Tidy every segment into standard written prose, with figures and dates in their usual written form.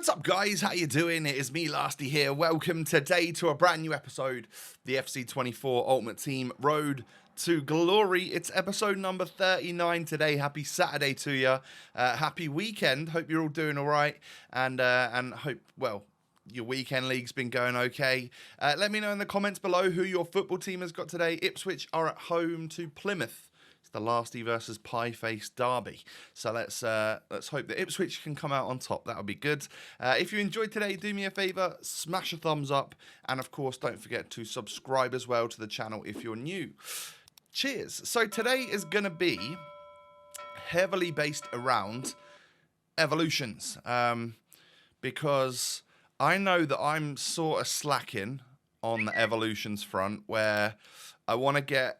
What's up, guys? How you doing? It is me, Lasty here. Welcome today to a brand new episode, the FC24 Ultimate Team Road to Glory. It's episode number 39 today. Happy Saturday to you. Happy weekend. Hope you're all doing all right, and hope, well, your weekend league's been going okay. Let me know in the comments below who your football team has got today. Ipswich are at home to Plymouth. The Lasty versus Pie-Face derby. So let's hope that Ipswich can come out on top. That would be good. If you enjoyed today, do me a favour, smash a thumbs up, and of course, don't forget to subscribe as well to the channel if you're new. Cheers. So today is going to be heavily based around evolutions, because I know that I'm sort of slacking on the evolutions front, where I want to get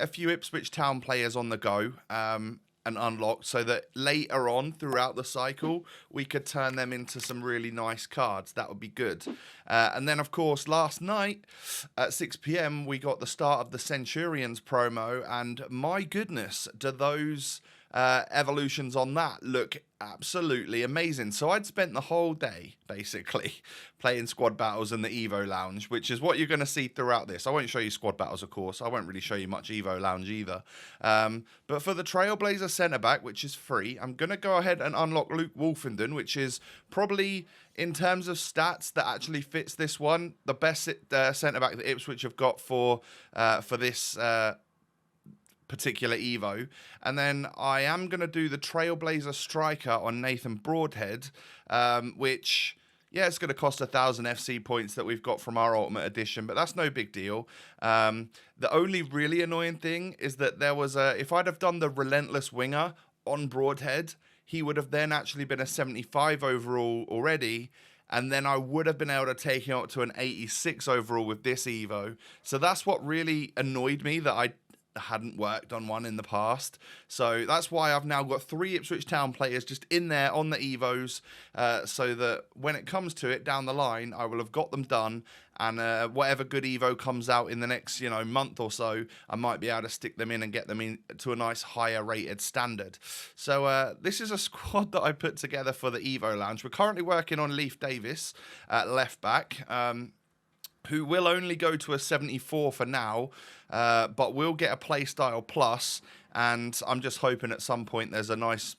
a few Ipswich Town players on the go and unlocked, so that later on throughout the cycle we could turn them into some really nice cards. That would be good. And then, of course, last night at 6 PM we got the start of the Centurions promo, and my goodness, do those evolutions on that look absolutely amazing. So I'd spent the whole day basically playing squad battles in the Evo Lounge, which is what you're going to see throughout this. I won't show you squad battles, of course. I won't really show you much Evo Lounge either. But for the Trailblazer centre-back, which is free, I'm going to go ahead and unlock Luke Wolfenden, which is probably, in terms of stats that actually fits this one, the best centre-back that Ipswich have got for this particular Evo. And then I am going to do the Trailblazer striker on Nathan Broadhead, which, yeah, it's going to cost 1,000 FC points that we've got from our Ultimate Edition, but that's no big deal. The only really annoying thing is that there was if I'd have done the Relentless Winger on Broadhead, he would have then actually been a 75 overall already, and then I would have been able to take him up to an 86 overall with this Evo. So that's what really annoyed me, that I hadn't worked on one in the past. So that's why I've now got 3 Ipswich Town players just in there on the Evos, so that when it comes to it down the line, I will have got them done, and whatever good Evo comes out in the next, month or so, I might be able to stick them in and get them in to a nice higher rated standard. So this is a squad that I put together for the Evo Lounge. We're currently working on Leif Davis at left back, who will only go to a 74 for now, but will get a playstyle plus, and I'm just hoping at some point there's a nice,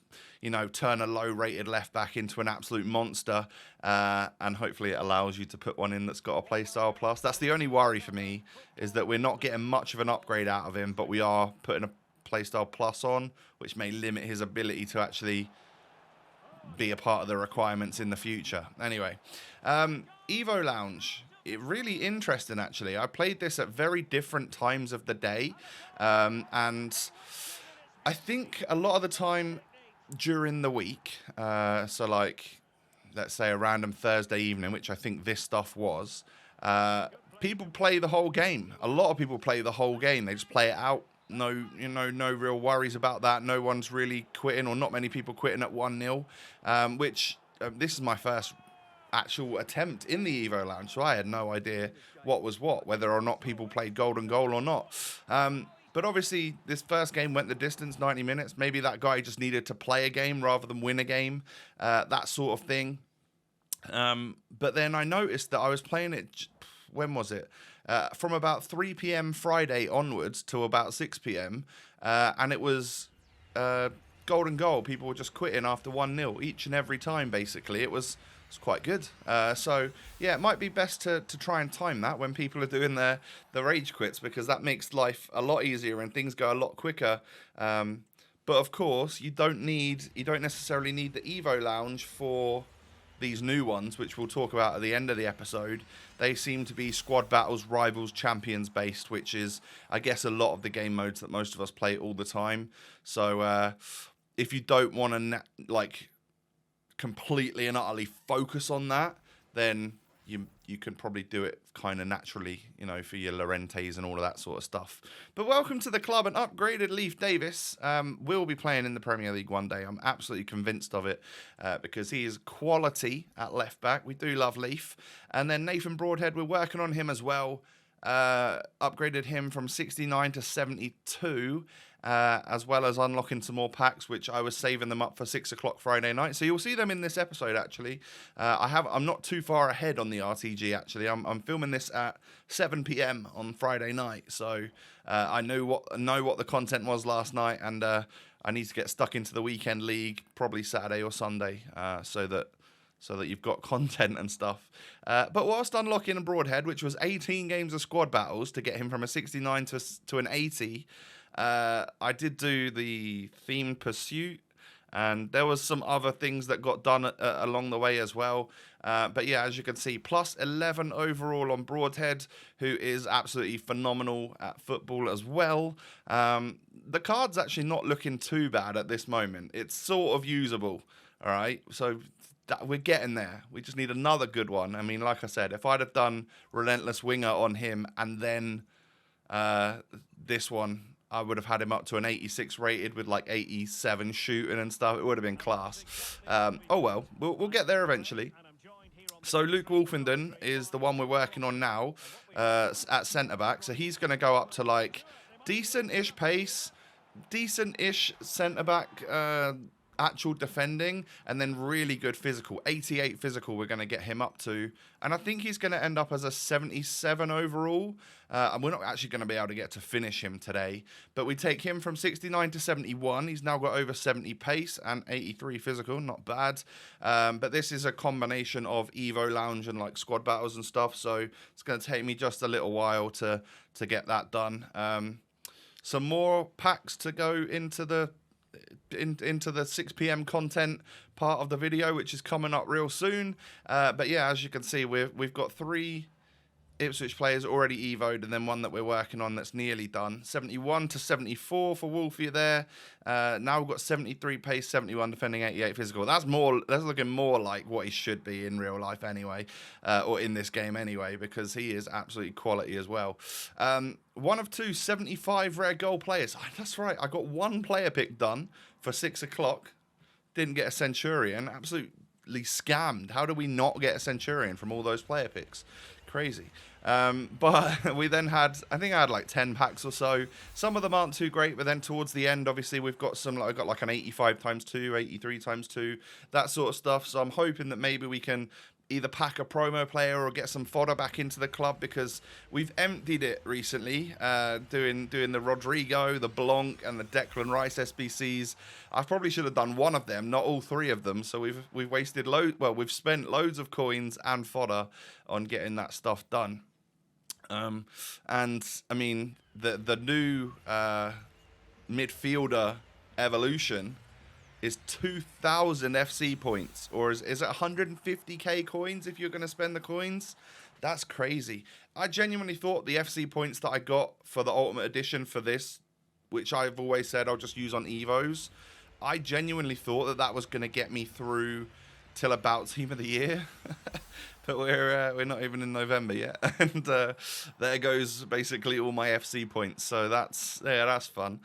turn a low-rated left-back into an absolute monster, and hopefully it allows you to put one in that's got a playstyle plus. That's the only worry for me, is that we're not getting much of an upgrade out of him, but we are putting a playstyle plus on, which may limit his ability to actually be a part of the requirements in the future. Anyway, Evo Lounge. Really interesting, actually. I played this at very different times of the day, and I think a lot of the time during the week, so like, let's say a random Thursday evening, which I think this stuff was, people play the whole game. A lot of people play the whole game. They just play it out. No real worries about that. No one's really quitting, or not many people quitting at 1-0, which this is my first actual attempt in the Evo Lounge, so I had no idea what was what, whether or not people played Golden Goal or not. But obviously, this first game went the distance, 90 minutes. Maybe that guy just needed to play a game rather than win a game, that sort of thing. But then I noticed that I was playing it, when was it? From about 3 PM Friday onwards to about 6 PM, and it was Golden Goal. People were just quitting after 1-0 each and every time, basically. It's quite good. So, yeah, it might be best to try and time that when people are doing their rage quits, because that makes life a lot easier and things go a lot quicker. But, of course, you don't necessarily need the Evo Lounge for these new ones, which we'll talk about at the end of the episode. They seem to be squad battles, rivals, champions based, which is, I guess, a lot of the game modes that most of us play all the time. So, if you don't want to, completely and utterly focus on that, then you can probably do it kind of naturally, for your Llorentes and all of that sort of stuff. But welcome to the club. An upgraded Leif Davis will be playing in the Premier League one day. I'm absolutely convinced of it, because he is quality at left back. We do love Leif. And then Nathan Broadhead, we're working on him as well. Upgraded him from 69 to 72, as well as unlocking some more packs, which I was saving them up for 6 o'clock Friday night. So you'll see them in this episode. Actually, I'm not too far ahead on the RTG. Actually, I'm filming this at 7 p.m. on Friday night, so I know what the content was last night, and I need to get stuck into the weekend league, probably Saturday or Sunday, so that you've got content and stuff. But whilst unlocking a Broadhead, which was 18 games of squad battles to get him from a 69 to an 80, I did do the themed pursuit, and there was some other things that got done along the way as well. But yeah, as you can see, plus 11 overall on Broadhead, who is absolutely phenomenal at football as well. The card's actually not looking too bad at this moment. It's sort of usable, all right? So we're getting there. We just need another good one. I mean, like I said, if I'd have done Relentless Winger on him and then this one, I would have had him up to an 86 rated with like 87 shooting and stuff. It would have been class. Oh well, we'll get there eventually. So Luke Wolfenden is the one we're working on now at centre-back. So he's going to go up to like decent-ish pace, decent-ish centre-back actual defending, and then really good physical. 88 physical we're going to get him up to. And I think he's going to end up as a 77 overall. And we're not actually going to be able to get to finish him today. But we take him from 69 to 71. He's now got over 70 pace and 83 physical. Not bad. But this is a combination of Evo Lounge and like squad battles and stuff. So it's going to take me just a little while to get that done. Some more packs to go into the 6 p.m. content part of the video, which is coming up real soon. But yeah, as you can see, we've got 3 Ipswich players already evoed, and then one that we're working on that's nearly done. 71 to 74 for Wolfie there. Now we've got 73 pace, 71 defending, 88 physical. That's looking more like what he should be in real life anyway, or in this game anyway, because he is absolutely quality as well. One of 2 75 rare gold players. That's right, I got 1 player pick done for 6 o'clock. Didn't get a Centurion. Absolutely scammed. How do we not get a Centurion from all those player picks? Crazy. But we then had, I think I had like 10 packs or so. Some of them aren't too great, but then towards the end, obviously, we've got some, like, I've got like an 85 times 2, 83 times 2, that sort of stuff. So I'm hoping that maybe we can either pack a promo player or get some fodder back into the club, because we've emptied it recently, doing the Rodrigo, the Blanc, and the Declan Rice SBCs. I probably should have done one of them, not all 3 of them. So we've wasted we've spent loads of coins and fodder on getting that stuff done. And I mean, the new midfielder evolution is 2,000 FC points, or is it 150k coins if you're going to spend the coins? That's crazy. I genuinely thought the FC points that I got for the Ultimate Edition for this, which I've always said I'll just use on Evos, I genuinely thought that was going to get me through till about Team of the Year. But we're not even in November yet, and there goes basically all my FC points. So that's fun.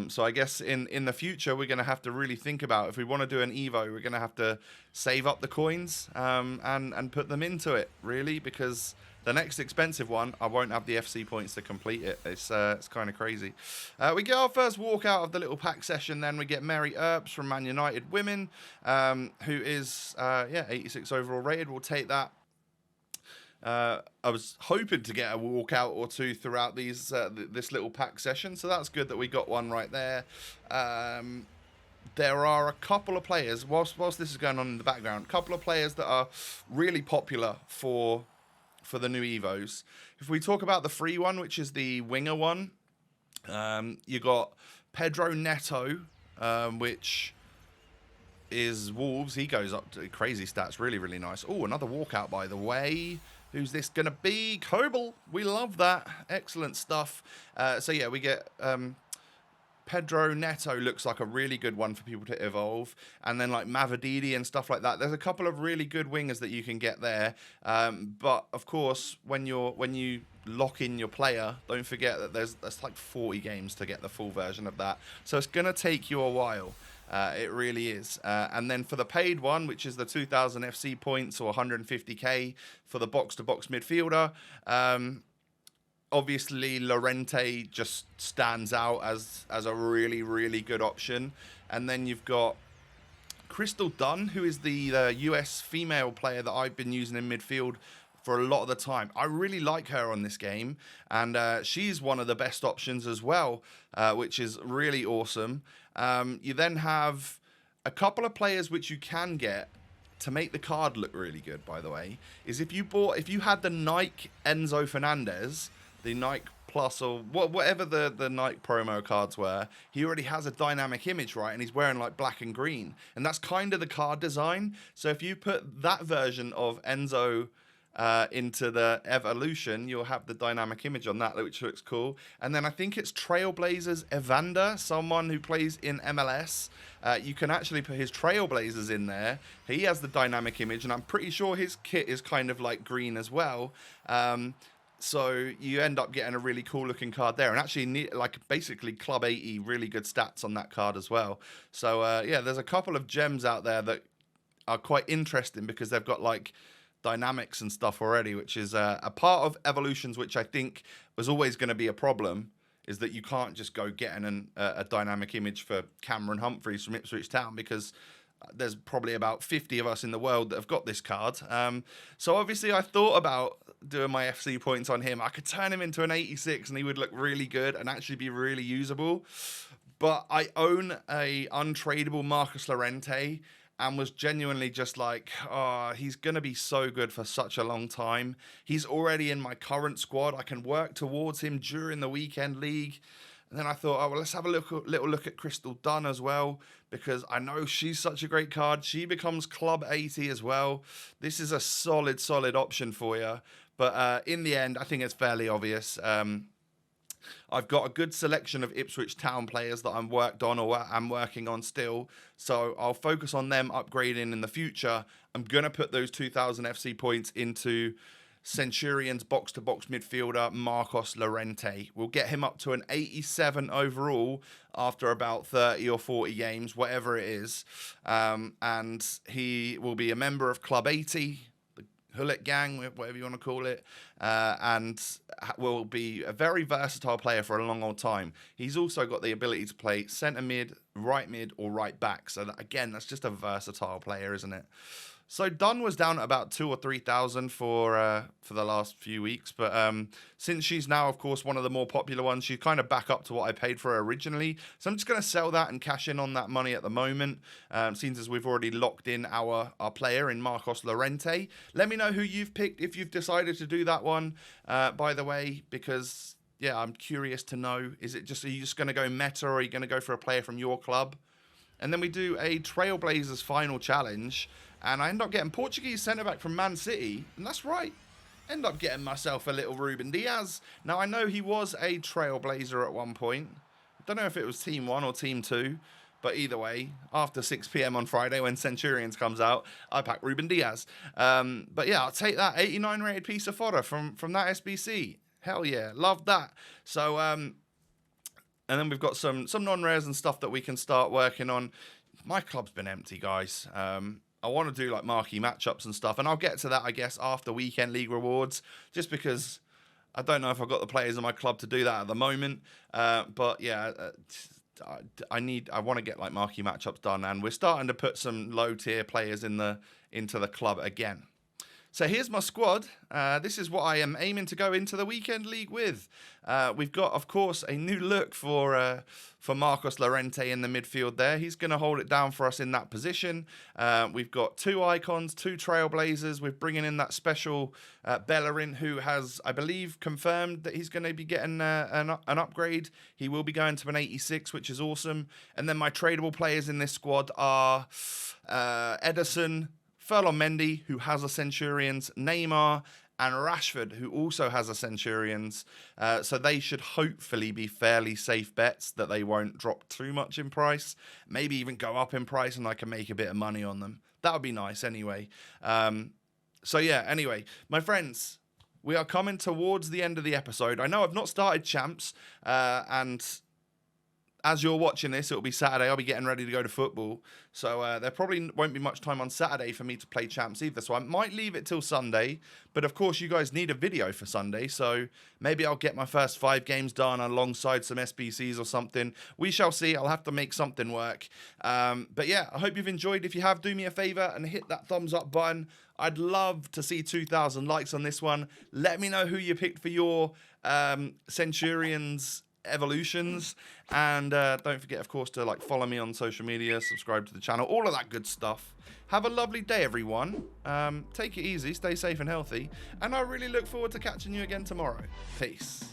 So I guess in the future we're going to have to really think about, if we want to do an Evo, we're going to have to save up the coins and put them into it, really, because the next expensive one, I won't have the FC points to complete it. It's kind of crazy. We get our first walk out of the little pack session. Then we get Mary Earps from Man United Women, who is 86 overall rated. We'll take that. I was hoping to get a walkout or 2 throughout this little pack session, so that's good that we got one right there. There are a couple of players, whilst this is going on in the background, a couple of players that are really popular for the new Evos. If we talk about the free one, which is the winger one, you got Pedro Neto, which is Wolves. He goes up to crazy stats, really, really nice. Oh, another walkout, by the way. Who's this going to be? Kobel. We love that. Excellent stuff. So yeah, we get Pedro Neto looks like a really good one for people to evolve. And then like Mavadidi and stuff like that. There's a couple of really good wingers that you can get there. But of course, when you lock in your player, don't forget that there's like 40 games to get the full version of that. So it's going to take you a while. It really is. And then for the paid one, which is the 2,000 FC points or 150k for the box-to-box midfielder, obviously Lorente just stands out as a really, really good option. And then you've got Crystal Dunn, who is the US female player that I've been using in midfield for a lot of the time. I really like her on this game, and she's one of the best options as well, which is really awesome. You then have a couple of players which you can get to make the card look really good, by the way, is if you had the Nike Enzo Fernandez, the Nike Plus, or whatever the Nike promo cards were, he already has a dynamic image, right? And he's wearing like black and green. And that's kind of the card design. So if you put that version of Enzo into the evolution, you'll have the dynamic image on that, which looks cool. And then I think it's Trailblazers Evander, someone who plays in MLS. You can actually put his Trailblazers in there. He has the dynamic image, and I'm pretty sure his kit is kind of like green as well. So you end up getting a really cool looking card there, and actually like basically Club 80, really good stats on that card as well. So yeah, there's a couple of gems out there that are quite interesting because they've got like dynamics and stuff already, which is a part of evolutions, which I think was always going to be a problem, is that you can't just go getting a dynamic image for Cameron Humphreys from Ipswich Town, because there's probably about 50 of us in the world that have got this card. So obviously I thought about doing my FC points on him. I could turn him into an 86 and he would look really good and actually be really usable. But I own a untradeable Marcus Llorente and was genuinely just like, oh, he's going to be so good for such a long time. He's already in my current squad. I can work towards him during the weekend league. And then I thought, oh, well, let's have a little look at Crystal Dunn as well, because I know she's such a great card. She becomes Club 80 as well. This is a solid option for you. But in the end, I think it's fairly obvious. I've got a good selection of Ipswich Town players that I'm working on still. So I'll focus on them upgrading in the future. I'm going to put those 2,000 FC points into Centurions box-to-box midfielder Marcos Llorente. We'll get him up to an 87 overall after about 30 or 40 games, whatever it is. And he will be a member of Club 80, the Hullet Gang, whatever you want to call it, and will be a very versatile player for a long old time. He's also got the ability to play centre mid, or right back. So that, again, that's just a versatile player, isn't it? So Dunn was down at about 2,000 or 3,000 for the last few weeks, but since she's now, of course, one of the more popular ones, she's kind of back up to what I paid for her originally. So I'm just going to sell that and cash in on that money at the moment, since as we've already locked in our player in Marcos Llorente. Let me know who you've picked if you've decided to do that one, by the way, because yeah, I'm curious to know. Are you just going to go meta, or are you going to go for a player from your club? And then we do a Trailblazers final challenge. And I end up getting Portuguese centre-back from Man City. And that's right. End up getting myself a little Ruben Diaz. Now, I know he was a Trailblazer at one point. I don't know if it was Team 1 or Team 2. But either way, after 6 p.m. on Friday when Centurions comes out, I pack Ruben Diaz. But yeah, I'll take that 89 rated piece of fodder from that SBC. Hell yeah. Love that. So, and then we've got some non-rares and stuff that we can start working on. My club's been empty, guys. I want to do like marquee matchups and stuff, and I'll get to that, I guess, after weekend league rewards, just because I don't know if I've got the players in my club to do that at the moment. But yeah, I want to get like marquee matchups done, and we're starting to put some low tier players into the club again. So here's my squad. This is what I am aiming to go into the weekend league with. We've got, of course, a new look for Marcos Llorente in the midfield there. He's going to hold it down for us in that position. We've got 2 icons, 2 Trailblazers. We're bringing in that special Bellerin, who has, I believe, confirmed that he's going to be getting an upgrade. He will be going to an 86, which is awesome. And then my tradable players in this squad are Ederson, Ferland Mendy, who has a Centurions, Neymar, and Rashford, who also has a Centurions. So they should hopefully be fairly safe bets that they won't drop too much in price. Maybe even go up in price and I can make a bit of money on them. That would be nice anyway. So yeah, anyway, my friends, we are coming towards the end of the episode. I know I've not started champs, and as you're watching this, it'll be Saturday. I'll be getting ready to go to football. So there probably won't be much time on Saturday for me to play champs either. So I might leave it till Sunday. But of course, you guys need a video for Sunday. So maybe I'll get my first 5 games done alongside some SBCs or something. We shall see. I'll have to make something work. But yeah, I hope you've enjoyed. If you have, do me a favor and hit that thumbs up button. I'd love to see 2,000 likes on this one. Let me know who you picked for your Centurions evolutions, and don't forget, of course, to follow me on social media, subscribe to the channel, all of that good stuff. Have a lovely day, everyone. Take it easy, stay safe and healthy, and I really look forward to catching you again tomorrow. Peace.